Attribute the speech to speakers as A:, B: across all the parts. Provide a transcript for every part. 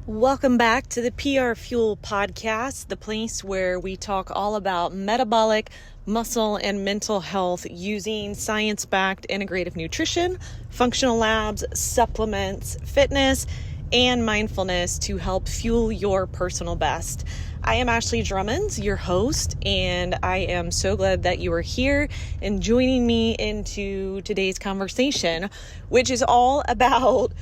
A: Welcome back to the PR Fuel podcast, the place where we talk all about metabolic, muscle, and mental health using science-backed integrative nutrition, functional labs, supplements, fitness, and mindfulness to help fuel your personal best. I am Ashley Drummond, your host, and I am so glad that you are here and joining me into today's conversation, which is all about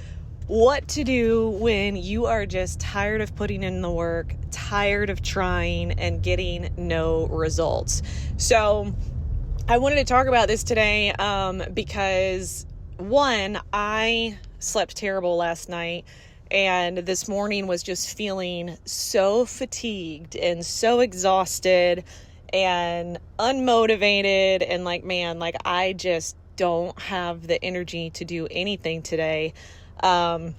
A: what to do when you are just tired of putting in the work, tired of trying and getting no results. So I wanted to talk about this today because one, I slept terrible last night and this morning was just feeling so fatigued and so exhausted and unmotivated and I just don't have the energy to do anything today. And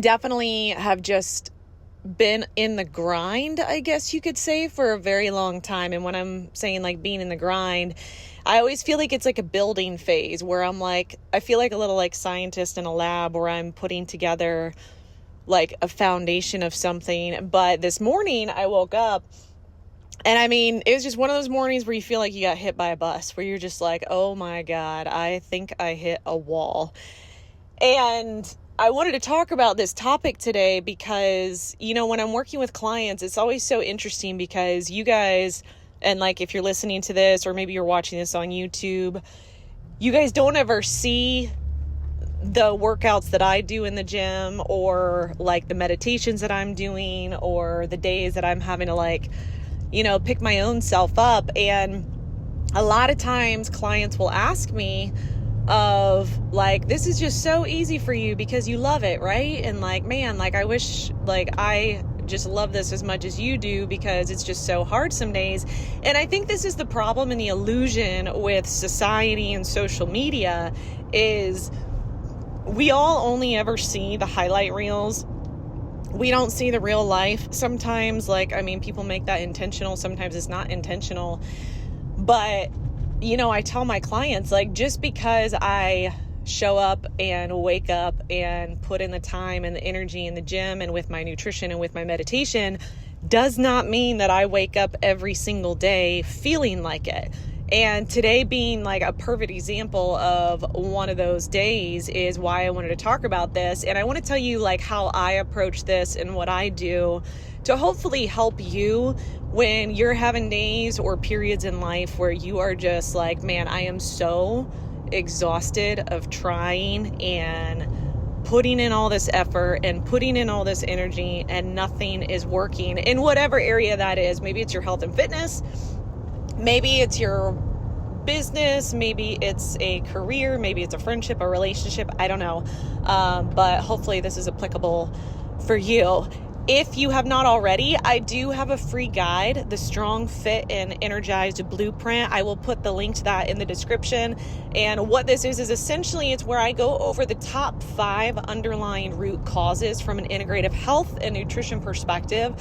A: definitely have just been in the grind, I guess you could say, for a very long time. And when I'm saying being in the grind, I always feel like it's like a building phase where I feel like a little scientist in a lab where I'm putting together a foundation of something. But this morning I woke up and it was just one of those mornings where you feel like you got hit by a bus, where you're just like, oh my God, I think I hit a wall. And I wanted to talk about this topic today because, when I'm working with clients, it's always so interesting because you guys, and if you're listening to this or maybe you're watching this on YouTube, you guys don't ever see the workouts that I do in the gym or the meditations that I'm doing or the days that I'm having to pick my own self up. And a lot of times clients will ask me, this is just so easy for you because you love it, right? And I wish I just love this as much as you do because it's just so hard some days. And I think this is the problem and the illusion with society and social media is we all only ever see the highlight reels. We don't see the real life. Sometimes people make that intentional. Sometimes it's not intentional, but I tell my clients, just because I show up and wake up and put in the time and the energy in the gym and with my nutrition and with my meditation does not mean that I wake up every single day feeling like it. And today being a perfect example of one of those days is why I wanted to talk about this. And I want to tell you how I approach this and what I do to hopefully help you when you're having days or periods in life where you are just man, I am so exhausted of trying and putting in all this effort and putting in all this energy and nothing is working in whatever area that is. Maybe it's your health and fitness. Maybe it's your business. Maybe it's a career. Maybe it's a friendship, a relationship. I don't know. But hopefully this is applicable for you. If you have not already, I do have a free guide, the Strong, Fit, and Energized Blueprint. I will put the link to that in the description. And what this is essentially it's where I go over the top 5 underlying root causes from an integrative health and nutrition perspective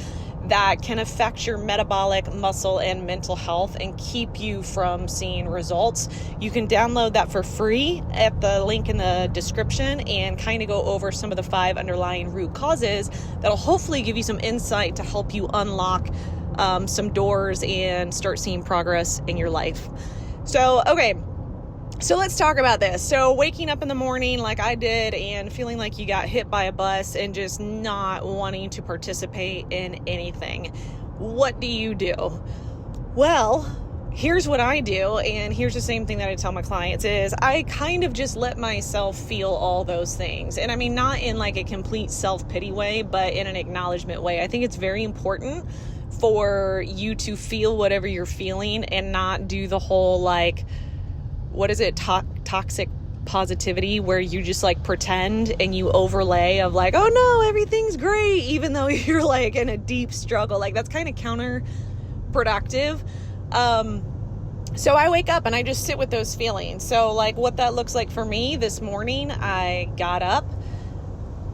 A: that can affect your metabolic, muscle, and mental health and keep you from seeing results. You can download that for free at the link in the description and kind of go over some of the 5 underlying root causes that'll hopefully give you some insight to help you unlock some doors and start seeing progress in your life. So let's talk about this. So waking up in the morning like I did and feeling like you got hit by a bus and just not wanting to participate in anything. What do you do? Well, here's what I do, and here's the same thing that I tell my clients is I kind of just let myself feel all those things. And not in a complete self-pity way, but in an acknowledgement way. I think it's very important for you to feel whatever you're feeling and not do the whole toxic positivity where you just pretend and you overlay of oh no, everything's great, even though you're in a deep struggle. That's kind of counterproductive. So I wake up and I just sit with those feelings. So what that looks like for me this morning, I got up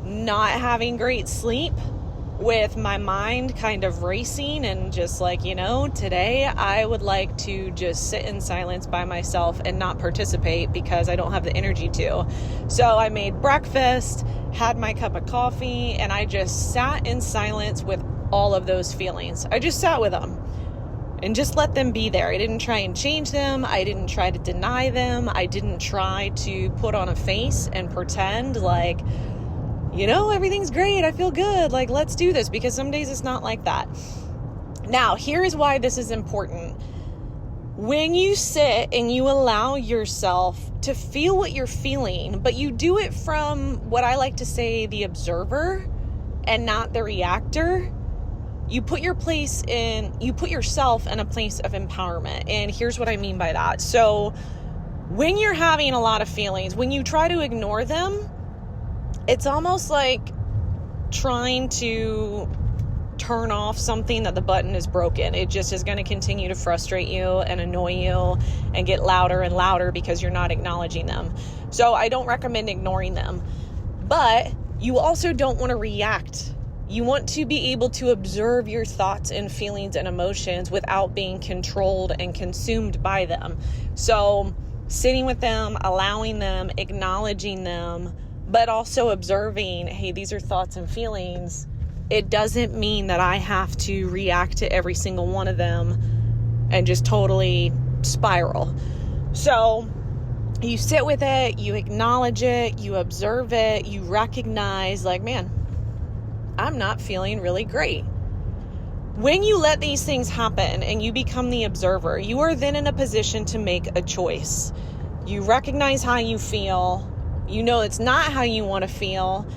A: not having great sleep, with my mind kind of racing and just like, today I would like to just sit in silence by myself and not participate because I don't have the energy to. So I made breakfast, had my cup of coffee, and I just sat in silence with all of those feelings. I just sat with them and just let them be there. I didn't try and change them. I didn't try to deny them. I didn't try to put on a face and pretend like, everything's great. I feel good. Like, let's do this, because some days it's not like that. Now, here's why this is important. When you sit and you allow yourself to feel what you're feeling, but you do it from what I like to say, the observer and not the reactor, you put yourself in a place of empowerment. And here's what I mean by that. So when you're having a lot of feelings, when you try to ignore them, it's almost like trying to turn off something that the button is broken. It just is going to continue to frustrate you and annoy you and get louder and louder because you're not acknowledging them. So I don't recommend ignoring them, but you also don't want to react. You want to be able to observe your thoughts and feelings and emotions without being controlled and consumed by them. So sitting with them, allowing them, acknowledging them, but also observing, hey, these are thoughts and feelings. It doesn't mean that I have to react to every single one of them and just totally spiral. So you sit with it, you acknowledge it, you observe it, you recognize like, man, I'm not feeling really great. When you let these things happen and you become the observer, you are then in a position to make a choice. You recognize how you feel. You know it's not how you want to feel.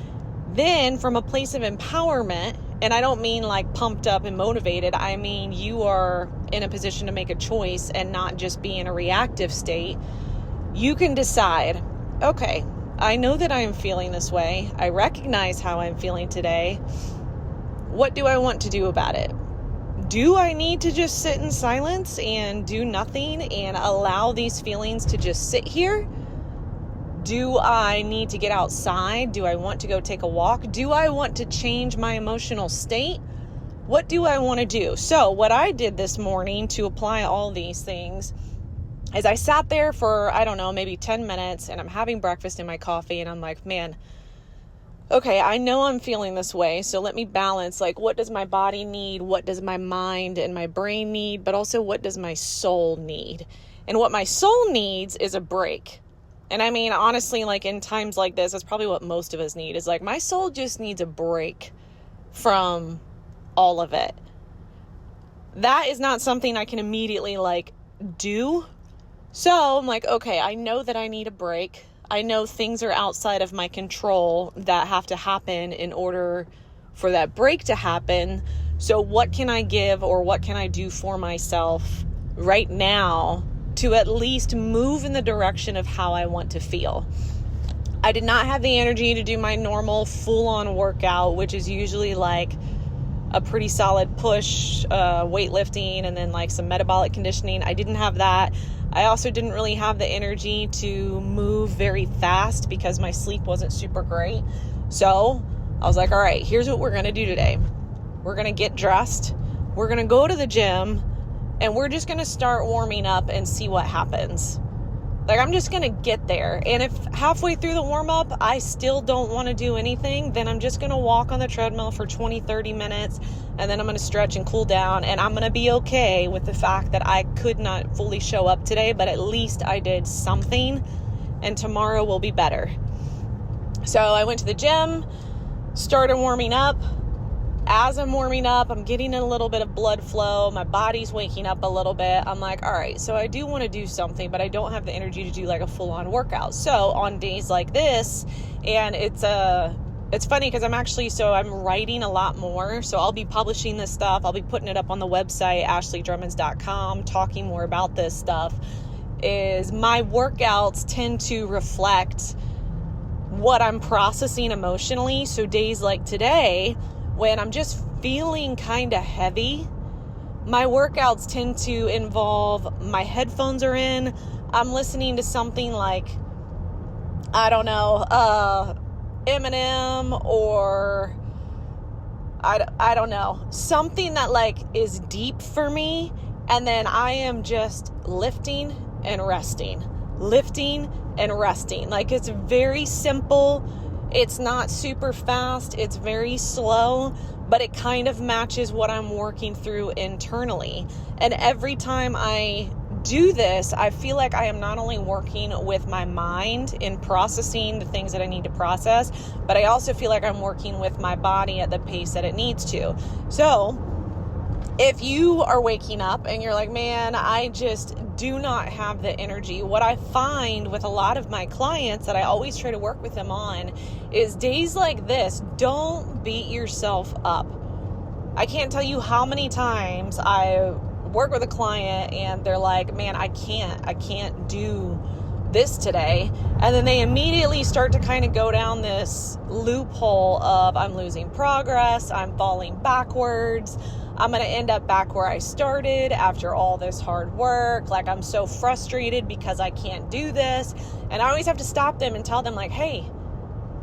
A: Then from a place of empowerment, and I don't mean like pumped up and motivated, I mean you are in a position to make a choice and not just be in a reactive state. You can decide, okay, I know that I am feeling this way. I recognize how I'm feeling today. What do I want to do about it? Do I need to just sit in silence and do nothing and allow these feelings to just sit here? Do I need to get outside? Do I want to go take a walk? Do I want to change my emotional state? What do I want to do? So what I did this morning to apply all these things is I sat there for, maybe 10 minutes, and I'm having breakfast in my coffee, and I'm like, man, okay, I know I'm feeling this way, so let me balance, like, what does my body need? What does my mind and my brain need? But also, what does my soul need? And what my soul needs is a break. And I mean, honestly, like in times like this, that's probably what most of us need, is like, my soul just needs a break from all of it. That is not something I can immediately like do. So I'm like, okay, I know that I need a break. I know things are outside of my control that have to happen in order for that break to happen. So what can I give, or what can I do for myself right now to at least move in the direction of how I want to feel? I did not have the energy to do my normal full-on workout, which is usually like a pretty solid push, weightlifting, and then like some metabolic conditioning. I didn't have that. I also didn't really have the energy to move very fast because my sleep wasn't super great. So I was like, all right, here's what we're going to do today. We're going to get dressed. We're going to go to the gym, and we're just going to start warming up and see what happens. Like, I'm just going to get there. And if halfway through the warm up, I still don't want to do anything, then I'm just going to walk on the treadmill for 20, 30 minutes. And then I'm going to stretch and cool down. And I'm going to be okay with the fact that I could not fully show up today, but at least I did something, and tomorrow will be better. So I went to the gym, started warming up. As I'm warming up, I'm getting a little bit of blood flow. My body's waking up a little bit. I'm like, all right, so I do want to do something, but I don't have the energy to do like a full-on workout. So on days like this, and it's funny because I'm writing a lot more. So I'll be publishing this stuff. I'll be putting it up on the website, ashleydrummonds.com, talking more about this stuff. Is my workouts tend to reflect what I'm processing emotionally. So days like today, when I'm just feeling kind of heavy, my workouts tend to involve, my headphones are in, I'm listening to something like, I don't know, Eminem, or I don't know, something that like is deep for me. And then I am just lifting and resting. Like, it's very simple. It's not super fast. It's very slow, but it kind of matches what I'm working through internally. And every time I do this, I feel like I am not only working with my mind in processing the things that I need to process, but I also feel like I'm working with my body at the pace that it needs to. So if you are waking up and you're like, man, I just do not have the energy, what I find with a lot of my clients that I always try to work with them on is days like this, don't beat yourself up. I can't tell you how many times I work with a client and they're like, man, I can't do this today. And then they immediately start to kind of go down this loophole of I'm losing progress, I'm falling backwards, I'm going to end up back where I started after all this hard work. Like, I'm so frustrated because I can't do this. And I always have to stop them and tell them like, hey,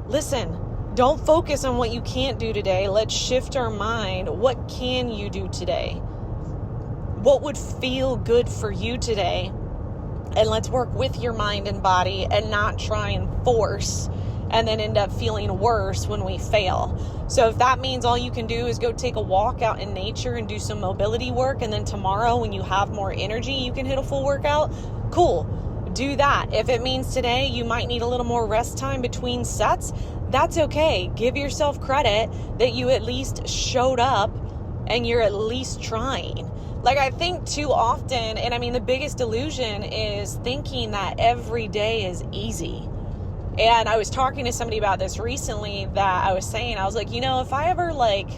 A: listen, don't focus on what you can't do today. Let's shift our mind. What can you do today? What would feel good for you today? And let's work with your mind and body and not try and force and then end up feeling worse when we fail. So if that means all you can do is go take a walk out in nature and do some mobility work, and then tomorrow when you have more energy, you can hit a full workout, cool, do that. If it means today you might need a little more rest time between sets, that's okay. Give yourself credit that you at least showed up and you're at least trying. Like, I think too often, and I mean, the biggest illusion is thinking that every day is easy. And I was talking to somebody about this recently that I was saying, I was like, you know, if I ever like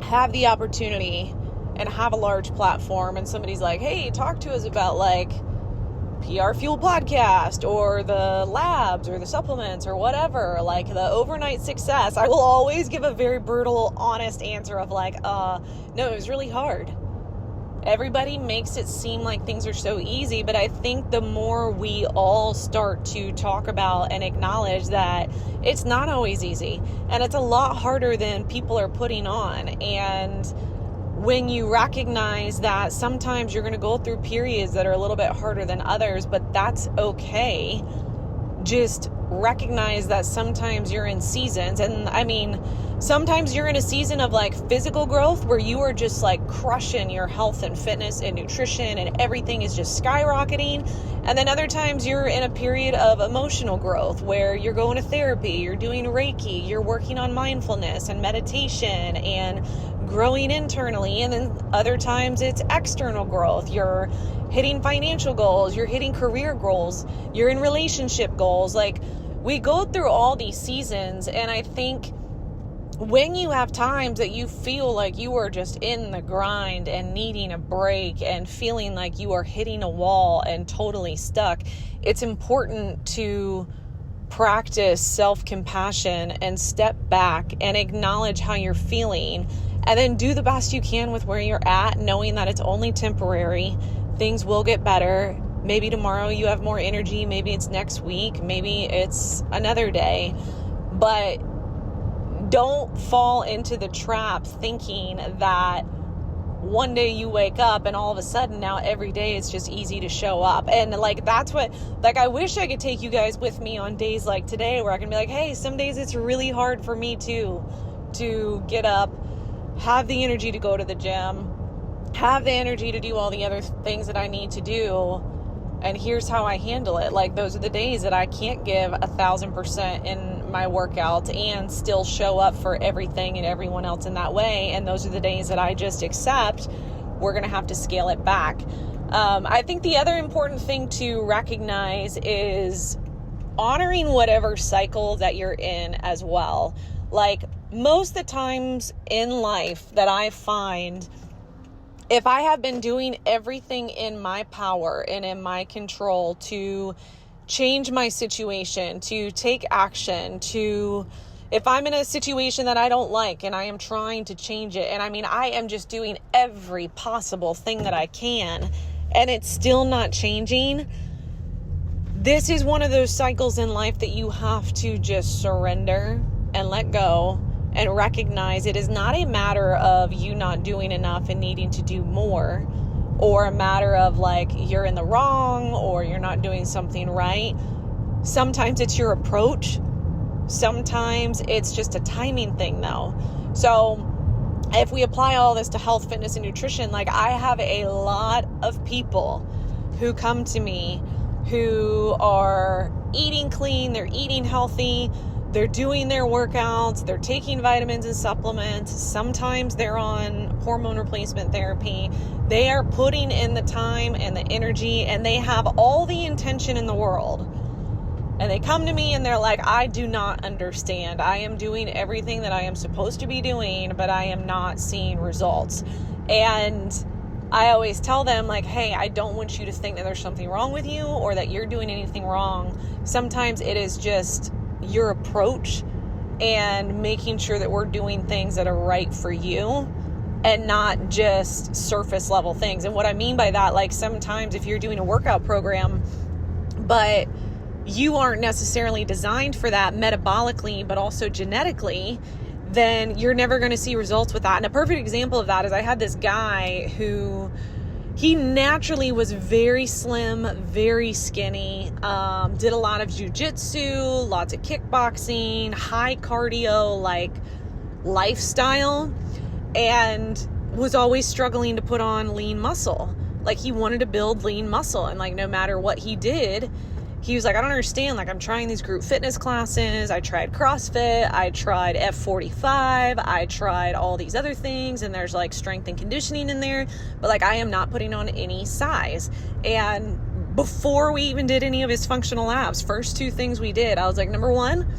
A: have the opportunity and have a large platform and somebody's like, hey, talk to us about like PR Fuel podcast or the labs or the supplements or whatever, like the overnight success, I will always give a very brutal, honest answer of like, no, it was really hard. Everybody makes it seem like things are so easy, but I think the more we all start to talk about and acknowledge that it's not always easy and it's a lot harder than people are putting on. And when you recognize that sometimes you're going to go through periods that are a little bit harder than others, but that's okay. Just recognize that sometimes you're in seasons. And I mean, sometimes you're in a season of like physical growth where you are just like crushing your health and fitness and nutrition and everything is just skyrocketing. And then other times you're in a period of emotional growth where you're going to therapy, you're doing Reiki, you're working on mindfulness and meditation and growing internally. And then other times it's external growth. You're hitting financial goals, you're hitting career goals, you're in relationship goals. Like, we go through all these seasons, and I think when you have times that you feel like you are just in the grind and needing a break and feeling like you are hitting a wall and totally stuck, it's important to practice self-compassion and step back and acknowledge how you're feeling, and then do the best you can with where you're at, knowing that it's only temporary. Things will get better. Maybe tomorrow you have more energy. Maybe it's next week. Maybe it's another day. But don't fall into the trap thinking that one day you wake up and all of a sudden now every day it's just easy to show up. And like, that's what, like, I wish I could take you guys with me on days like today where I can be like, hey, some days it's really hard for me too, to get up, have the energy to go to the gym, have the energy to do all the other things that I need to do. And here's how I handle it. Like, those are the days that I can't give 1,000% in my workout and still show up for everything and everyone else in that way. And those are the days that I just accept we're going to have to scale it back. I think the other important thing to recognize is honoring whatever cycle that you're in as well. Like, most of the times in life that I find, if I have been doing everything in my power and in my control to change my situation, to take action, if I'm in a situation that I don't like and I am trying to change it, and I mean, I am just doing every possible thing that I can, and it's still not changing, this is one of those cycles in life that you have to just surrender and let go and recognize it is not a matter of you not doing enough and needing to do more, or a matter of like you're in the wrong or you're not doing something right. Sometimes it's your approach. Sometimes it's just a timing thing though. So if we apply all this to health, fitness, and nutrition, like I have a lot of people who come to me who are eating clean, they're eating healthy, they're doing their workouts, they're taking vitamins and supplements. Sometimes they're on hormone replacement therapy. They are putting in the time and the energy, and they have all the intention in the world. And they come to me and they're like, I do not understand. I am doing everything that I am supposed to be doing, but I am not seeing results. And I always tell them like, hey, I don't want you to think that there's something wrong with you or that you're doing anything wrong. Sometimes it is just your approach and making sure that we're doing things that are right for you and not just surface level things. And what I mean by that, like sometimes if you're doing a workout program, but you aren't necessarily designed for that metabolically, but also genetically, then you're never going to see results with that. And a perfect example of that is I had this guy who he naturally was very slim, very skinny, did a lot of jujitsu, lots of kickboxing, high cardio, like lifestyle, and was always struggling to put on lean muscle. Like he wanted to build lean muscle, and like no matter what he did, he was like, I don't understand. Like I'm trying these group fitness classes. I tried CrossFit. I tried F45. I tried all these other things. And there's like strength and conditioning in there. But like I am not putting on any size. And before we even did any of his functional labs, first two things we did, I was like, number one,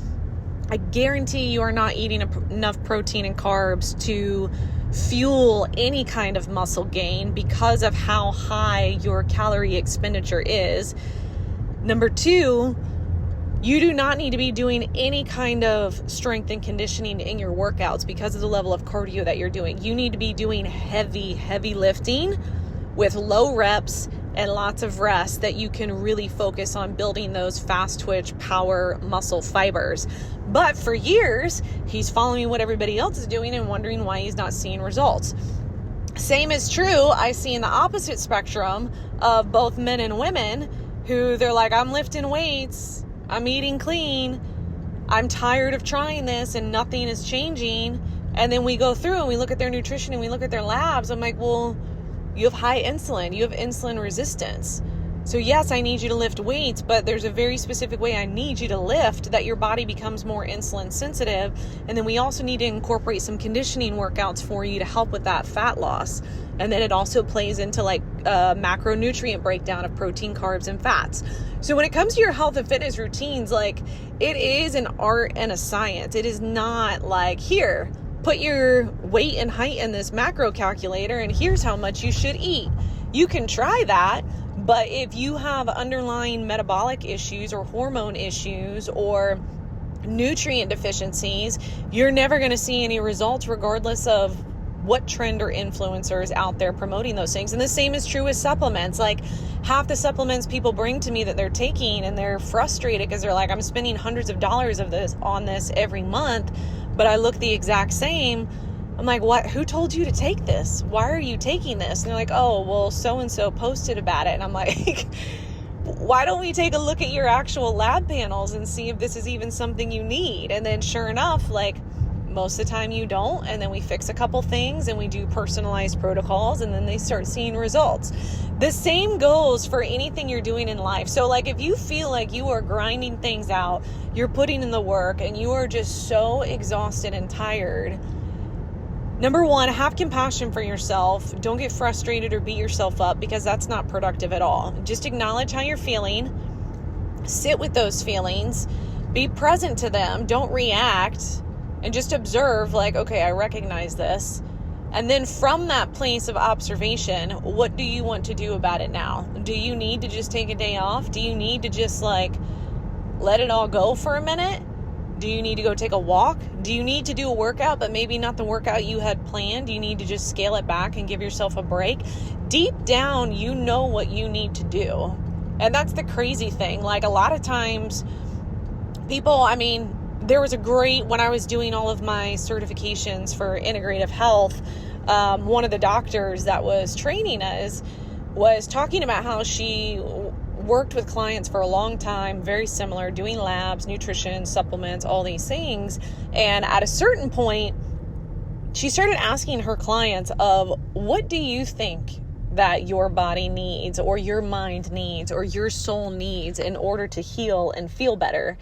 A: I guarantee you are not eating enough protein and carbs to fuel any kind of muscle gain because of how high your calorie expenditure is. Number two, you do not need to be doing any kind of strength and conditioning in your workouts because of the level of cardio that you're doing. You need to be doing heavy lifting with low reps and lots of rest that you can really focus on building those fast twitch power muscle fibers. But for years, he's following what everybody else is doing and wondering why he's not seeing results. Same is true, I see in the opposite spectrum of both men and women who they're like, I'm lifting weights, I'm eating clean, I'm tired of trying this and nothing is changing. And then we go through and we look at their nutrition and we look at their labs. I'm like, well, you have high insulin, you have insulin resistance. So yes, I need you to lift weights, but there's a very specific way I need you to lift that your body becomes more insulin sensitive. And then we also need to incorporate some conditioning workouts for you to help with that fat loss. And then it also plays into like macronutrient breakdown of protein, carbs, and fats. So when it comes to your health and fitness routines, like it is an art and a science. It is not like, here, put your weight and height in this macro calculator and here's how much you should eat. You can try that, but if you have underlying metabolic issues or hormone issues or nutrient deficiencies, you're never going to see any results regardless of what trend or influencer is out there promoting those things. And the same is true with supplements. Like half the supplements people bring to me that they're taking and they're frustrated because they're like, I'm spending hundreds of dollars on this every month, but I look the exact same. I'm like, what? Who told you to take this? Why are you taking this? And they're like, oh, well, so-and-so posted about it. And I'm like, why don't we take a look at your actual lab panels and see if this is even something you need? And then sure enough, like most of the time you don't. And then we fix a couple things and we do personalized protocols and then they start seeing results. The same goes for anything you're doing in life. So like if you feel like you are grinding things out, you're putting in the work and you are just so exhausted and tired, number one, have compassion for yourself. Don't get frustrated or beat yourself up because that's not productive at all. Just acknowledge how you're feeling. Sit with those feelings. Be present to them. Don't react. And just observe like, okay, I recognize this. And then from that place of observation, what do you want to do about it now? Do you need to just take a day off? Do you need to just like let it all go for a minute? Do you need to go take a walk? Do you need to do a workout, but maybe not the workout you had planned? Do you need to just scale it back and give yourself a break? Deep down, you know what you need to do. And that's the crazy thing. Like a lot of times people, there was when I was doing all of my certifications for integrative health, one of the doctors that was training us was talking about how she worked with clients for a long time, very similar, doing labs, nutrition, supplements, all these things. And at a certain point, she started asking her clients of, what do you think that your body needs, or your mind needs, or your soul needs in order to heal and feel better?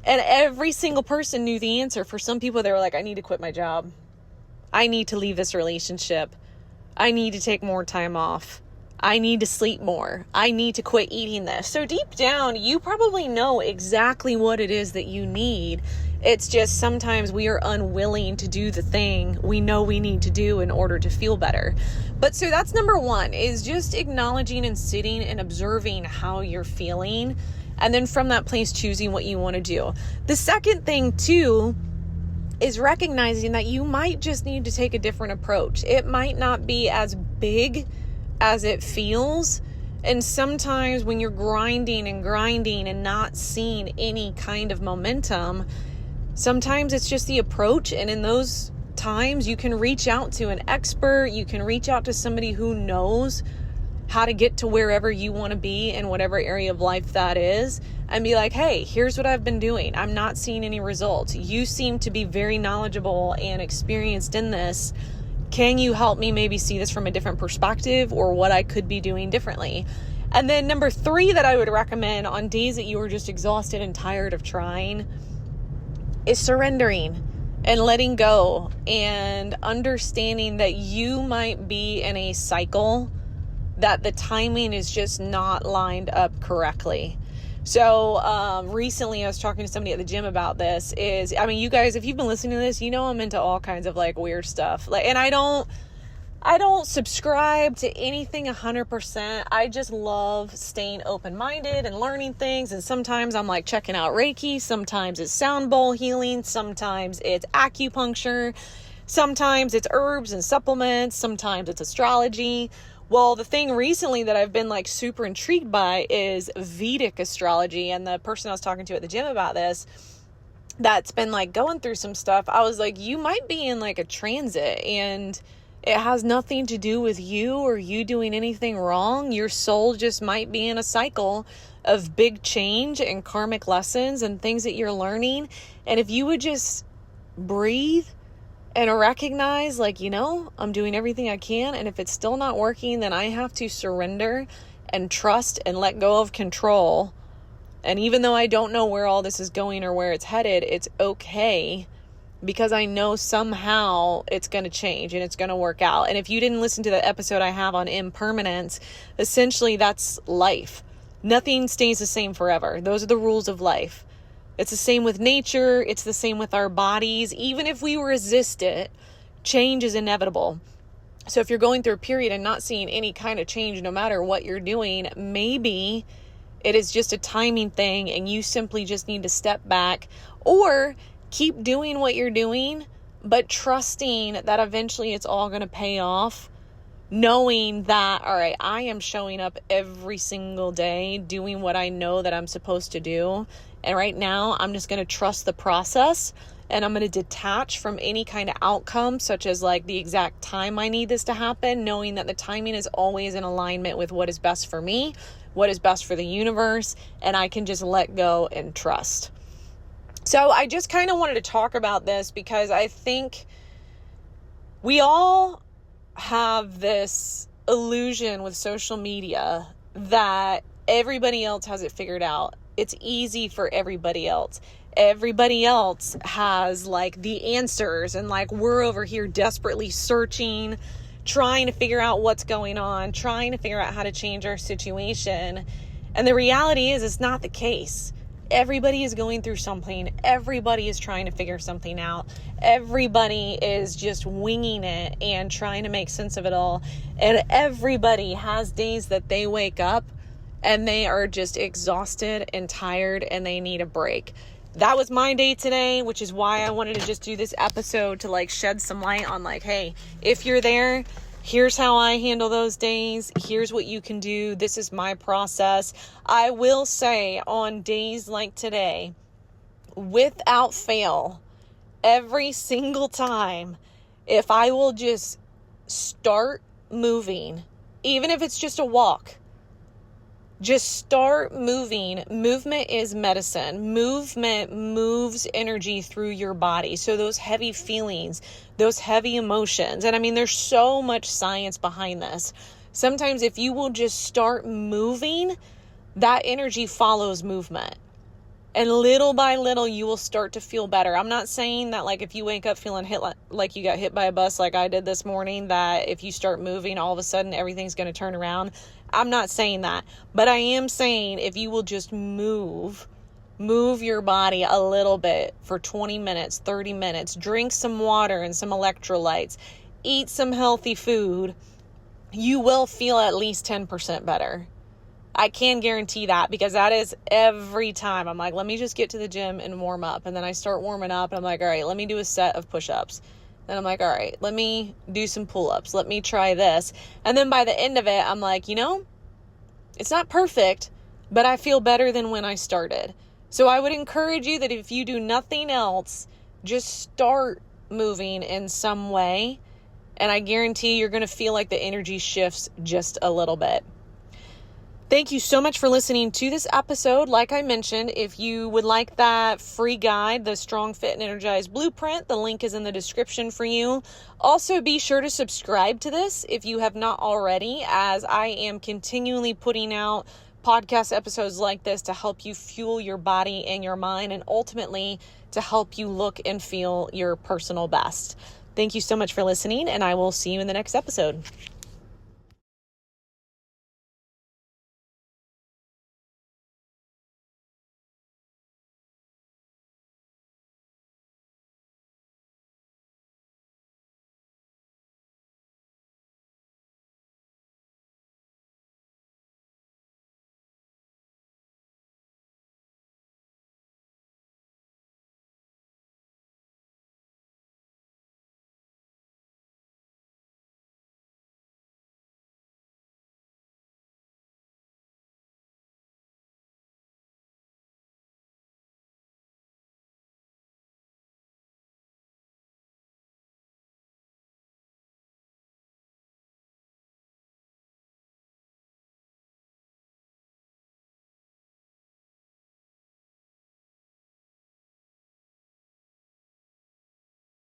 A: And every single person knew the answer. For some people, they were like, I need to quit my job. I need to leave this relationship. I need to take more time off. I need to sleep more. I need to quit eating this. So deep down, you probably know exactly what it is that you need. It's just sometimes we are unwilling to do the thing we know we need to do in order to feel better. But so that's number one, is just acknowledging and sitting and observing how you're feeling. And then from that place, choosing what you want to do. The second thing too is recognizing that you might just need to take a different approach. It might not be as big as it feels. And sometimes when you're grinding and not seeing any kind of momentum, sometimes it's just the approach. And in those times, you can reach out to an expert. You can reach out to somebody who knows how to get to wherever you want to be in whatever area of life that is, and be like, hey, here's what I've been doing. I'm not seeing any results. You seem to be very knowledgeable and experienced in this. Can you help me maybe see this from a different perspective, or what I could be doing differently? And then number 3 that I would recommend on days that you are just exhausted and tired of trying is surrendering and letting go, and understanding that you might be in a cycle that the timing is just not lined up correctly. So recently I was talking to somebody at the gym about this. You guys, if you've been listening to this, you know I'm into all kinds of like weird stuff. And I don't subscribe to anything 100%. I just love staying open-minded and learning things. And sometimes I'm like checking out Reiki. Sometimes it's sound bowl healing. Sometimes it's acupuncture. Sometimes it's herbs and supplements. Sometimes it's astrology. Well, the thing recently that I've been like super intrigued by is Vedic astrology. And the person I was talking to at the gym about this, that's been like going through some stuff, I was like, you might be in like a transit, and it has nothing to do with you or you doing anything wrong. Your soul just might be in a cycle of big change and karmic lessons and things that you're learning. And if you would just breathe and recognize, like, I'm doing everything I can, and if it's still not working, then I have to surrender and trust and let go of control. And even though I don't know where all this is going or where it's headed, it's okay, because I know somehow it's going to change and it's going to work out. And if you didn't listen to the episode I have on impermanence, essentially that's life. Nothing stays the same forever. Those are the rules of life. It's the same with nature. It's the same with our bodies. Even if we resist it, change is inevitable. So if you're going through a period and not seeing any kind of change, no matter what you're doing, maybe it is just a timing thing and you simply just need to step back, or keep doing what you're doing, but trusting that eventually it's all going to pay off. Knowing that, all right, I am showing up every single day doing what I know that I'm supposed to do. And right now, I'm just going to trust the process, and I'm going to detach from any kind of outcome, such as like the exact time I need this to happen, knowing that the timing is always in alignment with what is best for me, what is best for the universe, and I can just let go and trust. So I just kind of wanted to talk about this because I think we all have this illusion with social media that everybody else has it figured out. It's easy for everybody else. Everybody else has like the answers, and like we're over here desperately searching, trying to figure out what's going on, trying to figure out how to change our situation. And the reality is it's not the case. Everybody is going through something. Everybody is trying to figure something out. Everybody is just winging it and trying to make sense of it all. And everybody has days that they wake up and they are just exhausted and tired and they need a break. That was my day today, which is why I wanted to just do this episode to like shed some light on like, hey, if you're there, here's how I handle those days. Here's what you can do. This is my process. I will say on days like today, without fail, every single time, if I will just start moving, even if it's just a walk, just start moving. Movement is medicine. Movement moves energy through your body. So those heavy feelings, those heavy emotions, and I mean, there's so much science behind this. Sometimes if you will just start moving, that energy follows movement. And little by little, you will start to feel better. I'm not saying that like if you wake up feeling hit like you got hit by a bus like I did this morning, that if you start moving, all of a sudden everything's going to turn around. I'm not saying that. But I am saying if you will just move your body a little bit for 20 minutes, 30 minutes, drink some water and some electrolytes, eat some healthy food, you will feel at least 10% better. I can guarantee that, because that is every time. I'm like, let me just get to the gym and warm up. And then I start warming up and I'm like, all right, let me do a set of push-ups. Then I'm like, all right, let me do some pull-ups. Let me try this. And then by the end of it, I'm like, it's not perfect, but I feel better than when I started. So I would encourage you that if you do nothing else, just start moving in some way. And I guarantee you're going to feel like the energy shifts just a little bit. Thank you so much for listening to this episode. Like I mentioned, if you would like that free guide, the Strong, Fit, and Energized Blueprint, the link is in the description for you. Also, be sure to subscribe to this if you have not already, as I am continually putting out podcast episodes like this to help you fuel your body and your mind, and ultimately to help you look and feel your personal best. Thank you so much for listening, and I will see you in the next episode.